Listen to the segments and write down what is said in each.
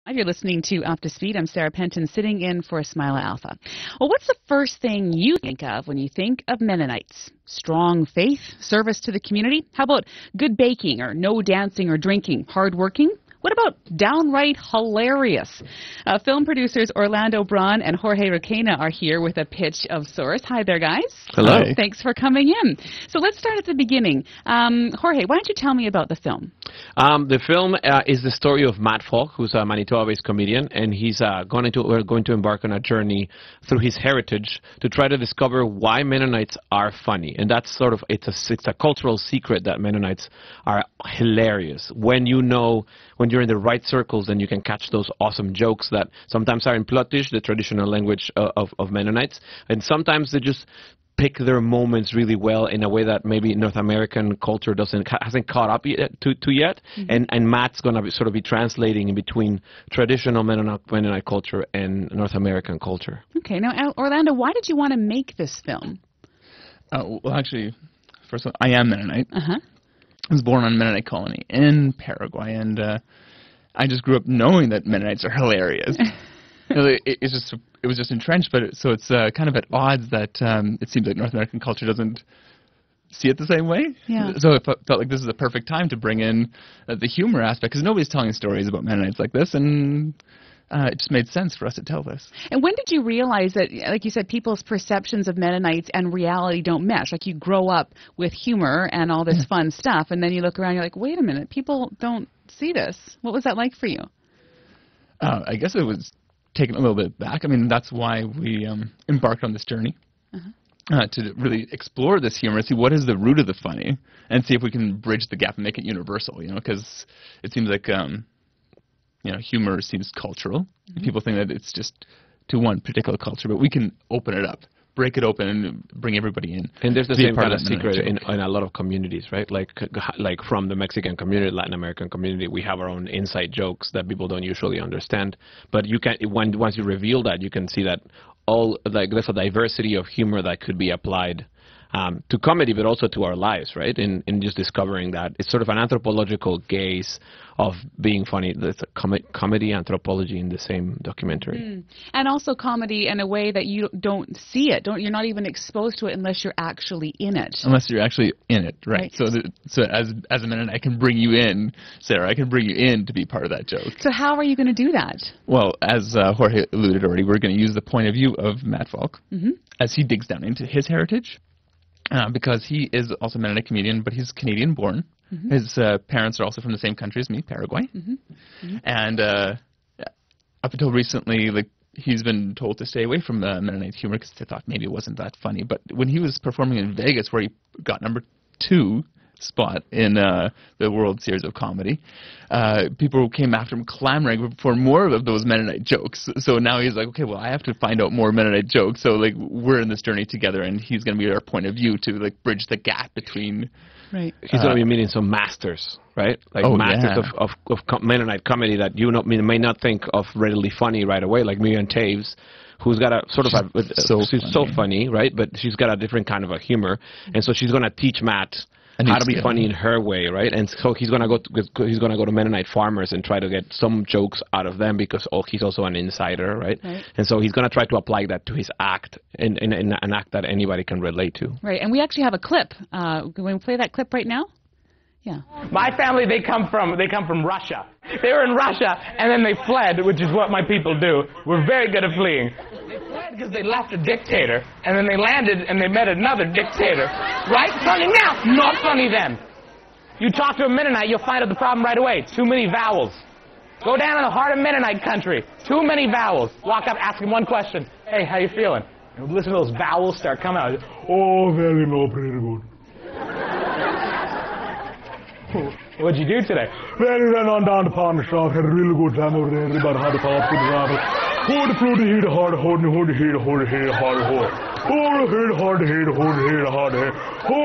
You're listening to Up to Speed. I'm Sarah Penton, sitting in for Smila Alpha. Well, what's the first thing you think of when you think of Mennonites? Strong faith, service to the community? How about good baking or no dancing or drinking? Hardworking? What about downright hilarious? Film producers Orlando Braun and Jorge Requena are here with a pitch of sorts. Hi there, guys. Hello. Hi. Thanks for coming in. So let's start at the beginning. Jorge, why don't you tell me about the film? The film is the story of Matt Falk, who's a Manitoba-based comedian, and we're going to embark on a journey through his heritage to try to discover why Mennonites are funny. And that's sort of, it's a cultural secret that Mennonites are hilarious. When you're in the right circles, then you can catch those awesome jokes that sometimes are in Plottish, the traditional language of Mennonites, and sometimes they just pick their moments really well in a way that maybe North American culture hasn't caught up yet. Mm-hmm. And Matt's going to sort of be translating in between traditional Mennonite culture and North American culture. Okay, now Orlando, why did you want to make this film? Well, actually, first of all, I am Mennonite. Uh-huh. I was born on a Mennonite colony in Paraguay, and I just grew up knowing that Mennonites are hilarious. It was just entrenched, but it's kind of at odds that it seems like North American culture doesn't see it the same way. Yeah. So it felt like this is a perfect time to bring in the humor aspect, because nobody's telling stories about Mennonites like this, and it just made sense for us to tell this. And when did you realize that, like you said, people's perceptions of Mennonites and reality don't mesh? Like, you grow up with humor and all this fun stuff, and then you look around and you're like, wait a minute, people don't see this. What was that like for you? I guess it was taken a little bit back. I mean, that's why we embarked on this journey. To really explore this humor, see what is the root of the funny, and see if we can bridge the gap and make it universal, because it seems like humor seems cultural. Mm-hmm. People think that it's just to one particular culture, but we can open it up, break it open, and bring everybody in. And there's the same kind of secret in a lot of communities, right? Like from the Mexican community, Latin American community, we have our own inside jokes that people don't usually understand. But you can, once you reveal that, you can see that there's a diversity of humor that could be applied to comedy, but also to our lives, right? In just discovering that it's sort of an anthropological gaze of being funny. There's a comedy anthropology in the same documentary, and also comedy in a way that you don't see it. You're not even exposed to it unless you're actually in it. Unless you're actually in it, right? So as a Mennonite, I can bring you in, Sarah. I can bring you in to be part of that joke. So how are you going to do that? Well, as Jorge alluded already, we're going to use the point of view of Matt Falk as he digs down into his heritage. Because he is also a Mennonite comedian, but he's Canadian-born. Mm-hmm. His parents are also from the same country as me, Paraguay. Mm-hmm. Mm-hmm. And up until recently, he's been told to stay away from Mennonite humor because they thought maybe it wasn't that funny. But when he was performing in Vegas, where he got number 2 spot in the World Series of Comedy, people came after him clamoring for more of those Mennonite jokes. So now he's like, okay, well, I have to find out more Mennonite jokes. So we're in this journey together, and he's going to be our point of view to bridge the gap between. Right. He's going to be meeting some masters, right? Masters of Mennonite comedy that may not think of readily funny right away, like Miriam Taves, who's got a sort of she's so funny, right? But she's got a different kind of a humor, and so she's going to teach Matt how to be funny in her way, right? And so he's gonna go to Mennonite farmers and try to get some jokes out of them because he's also an insider, right? And so he's gonna try to apply that to his act in an act that anybody can relate to. Right. And we actually have a clip. Can we play that clip right now? Yeah. My family, they come from Russia. They were in Russia, and then they fled, which is what my people do. We're very good at fleeing. They fled because they left a dictator, and then they landed and they met another dictator. Right? Funny now, not funny then. You talk to a Mennonite, you'll find out the problem right away. Too many vowels. Go down in the heart of Mennonite country. Too many vowels. Walk up, ask him one question. Hey, how you feeling? And listen to those vowels start coming out. Oh, very low, pretty good. What'd you do today? Well, we went on down to Pawn Shop, had a really good time over there. Everybody had a pop, good rabbit. Hold the floor to hear the hard, hold the hear, hold the hear, hard, hold. Hold the hear, hard, hear, hold the hear, hard, hear. Oh,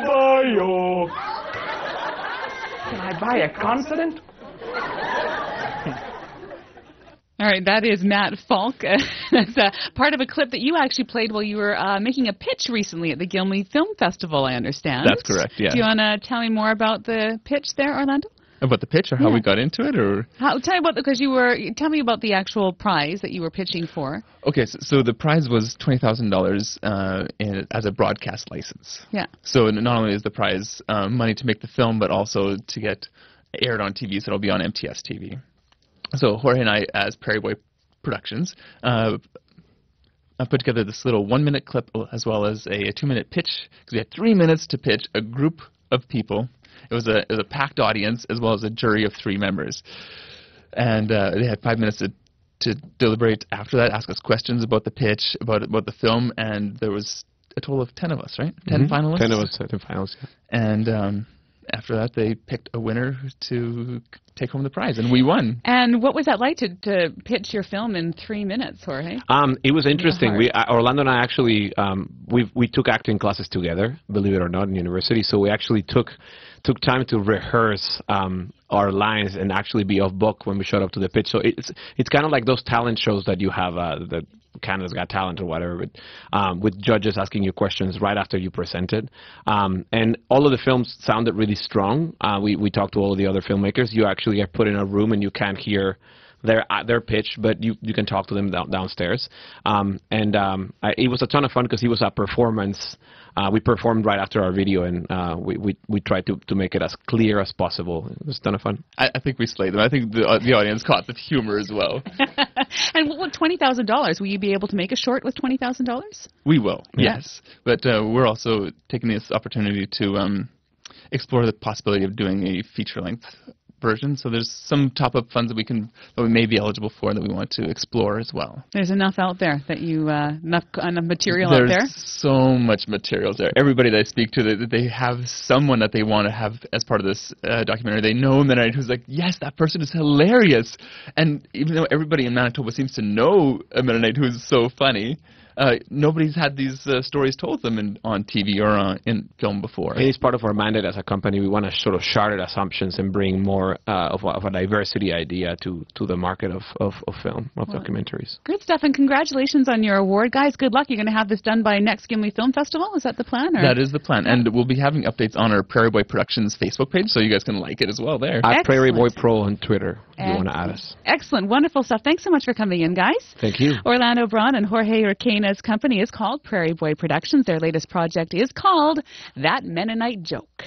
buy yo. Can I buy a consonant? All right, that is Matt Falk. That's part of a clip that you actually played while you were making a pitch recently at the Gimli Film Festival, I understand. That's correct, yeah. Do you want to tell me more about the pitch there, Orlando? About the pitch or how we got into it, or Tell me about the actual prize that you were pitching for. Okay, so the prize was $20,000 as a broadcast license. Yeah. So not only is the prize money to make the film, but also to get aired on TV, so it'll be on MTS TV. So Jorge and I, as Prairie Boy Productions, I put together this little 1-minute clip as well as a 2-minute pitch, because we had 3 minutes to pitch a group of people. It was a packed audience as well as a jury of 3 members. And they had 5 minutes to deliberate after that, ask us questions about the pitch, about the film, and there was a total of 10 of us, right? 10 finalists? 10 of us, 10 finalists, yeah. And after that, they picked a winner to take home the prize, and we won. And what was that like to pitch your film in 3 minutes, Jorge? It was interesting. Orlando and I actually, we took acting classes together, believe it or not, in university, so we actually took time to rehearse our lines and actually be off book when we showed up to the pitch. So it's kind of like those talent shows that you have, that Canada's Got Talent or whatever, with judges asking you questions right after you presented. And all of the films sounded really strong. We talked to all of the other filmmakers. You actually are put in a room and you can't hear their pitch, but you can talk to them downstairs. It was a ton of fun because it was a performance. We performed right after our video, and we tried to make it as clear as possible. It was a ton of fun. I think we slayed them. I think the audience caught the humor as well. And what $20,000? Will you be able to make a short with $20,000? We will, yes. But we're also taking this opportunity to explore the possibility of doing a feature-length version. So there's some top-up funds that we may be eligible for that we want to explore as well. There's enough out there that you enough material out there. There's so much material there. Everybody that I speak to, they have someone that they want to have as part of this documentary. They know a Mennonite who's like, yes, that person is hilarious. And even though everybody in Manitoba seems to know a Mennonite who's so funny, nobody's had these stories told them on TV or in film before. It is part of our mandate as a company. We want to sort of shatter assumptions and bring more of a diversity idea to the market of film, of documentaries. Good stuff, and congratulations on your award, guys. Good luck. You're going to have this done by next Gimli Film Festival. Is that the plan? Or? That is the plan, and we'll be having updates on our Prairie Boy Productions Facebook page, so you guys can like it as well there. At Prairie Boy Pro on Twitter, if you want to add us. Excellent. Wonderful stuff. Thanks so much for coming in, guys. Thank you. Orlando Braun and Jorge Requena's company is called Prairie Boy Productions. Their latest project is called That Mennonite Joke.